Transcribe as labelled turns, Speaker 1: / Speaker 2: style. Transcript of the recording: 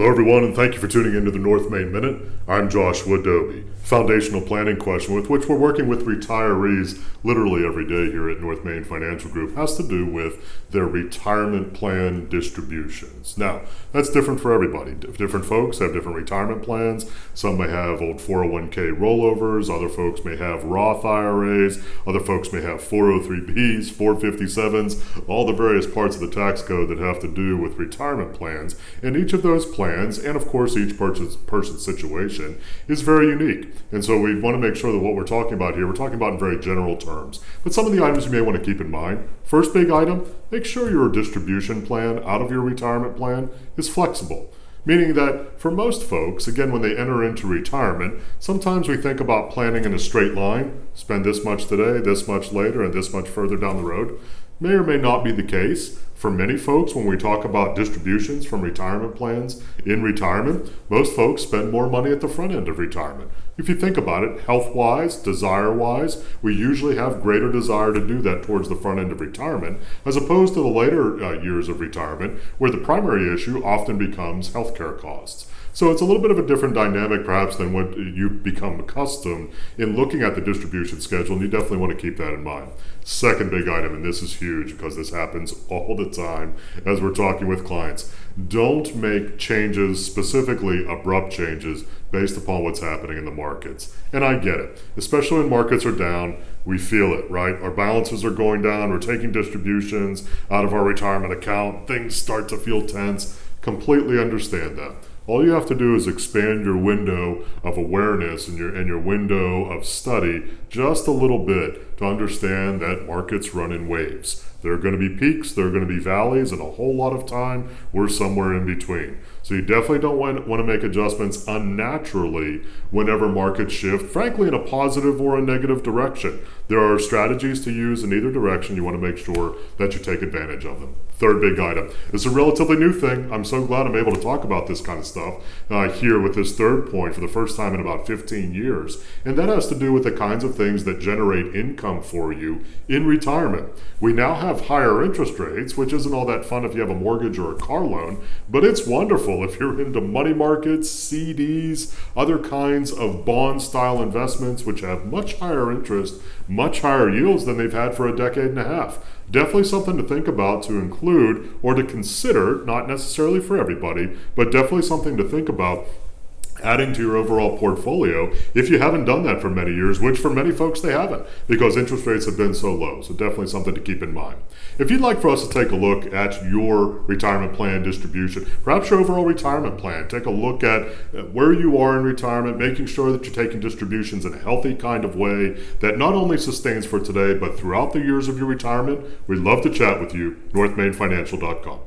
Speaker 1: Hello, everyone, and thank you for tuning into the North Main Minute. I'm Joshua Dobie. Foundational planning question with which we're working with retirees literally every day here at North Main Financial Group has to do with their retirement plan distributions. Now, that's different for everybody. Different folks have different retirement plans. Some may have old 401k rollovers. Other folks may have Roth IRAs. Other folks may have 403bs, 457s, all the various parts of the tax code that have to do with retirement plans. And each of those plans, and of course each person's situation, is very unique. And so we want to make sure that what we're talking about here, we're talking about in very general terms. But some of the items you may want to keep in mind. First big item, make sure your distribution plan out of your retirement plan is flexible. Meaning that for most folks, again, when they enter into retirement, sometimes we think about planning in a straight line, spend this much today, this much later, and this much further down the road. May or may not be the case. For many folks, when we talk about distributions from retirement plans in retirement, most folks spend more money at the front end of retirement. If you think about it, health-wise, desire-wise, we usually have greater desire to do that towards the front end of retirement, as opposed to the later years of retirement, where the primary issue often becomes healthcare costs. So it's a little bit of a different dynamic perhaps than what you become accustomed in looking at the distribution schedule, and you definitely want to keep that in mind. Second big item, and this is huge because this happens all the time as we're talking with clients. Don't make changes, specifically abrupt changes, based upon what's happening in the markets. And I get it, especially when markets are down, we feel it, right? Our balances are going down, we're taking distributions out of our retirement account, things start to feel tense. Completely understand that. All you have to do is expand your window of awareness and your window of study just a little bit to understand that markets run in waves. There are going to be peaks, there are going to be valleys, and a whole lot of time we're somewhere in between. So you definitely don't want to make adjustments unnaturally whenever markets shift, frankly, in a positive or a negative direction. There are strategies to use in either direction. You want to make sure that you take advantage of them. Third big item. It's a relatively new thing. I'm so glad I'm able to talk about this kind of stuff here with this third point for the first time in about 15 years. And that has to do with the kinds of things that generate income for you in retirement. We now have higher interest rates, which isn't all that fun if you have a mortgage or a car loan, but it's wonderful if you're into money markets, CDs, other kinds of bond-style investments, which have much higher interest, much higher yields than they've had for a decade and a half. Definitely something to think about, to include, or to consider, not necessarily for everybody, but definitely something to think about adding to your overall portfolio if you haven't done that for many years, which for many folks they haven't because interest rates have been so low. So definitely something to keep in mind. If you'd like for us to take a look at your retirement plan distribution, perhaps your overall retirement plan, take a look at where you are in retirement, making sure that you're taking distributions in a healthy kind of way that not only sustains for today, but throughout the years of your retirement, we'd love to chat with you, northmainfinancial.com.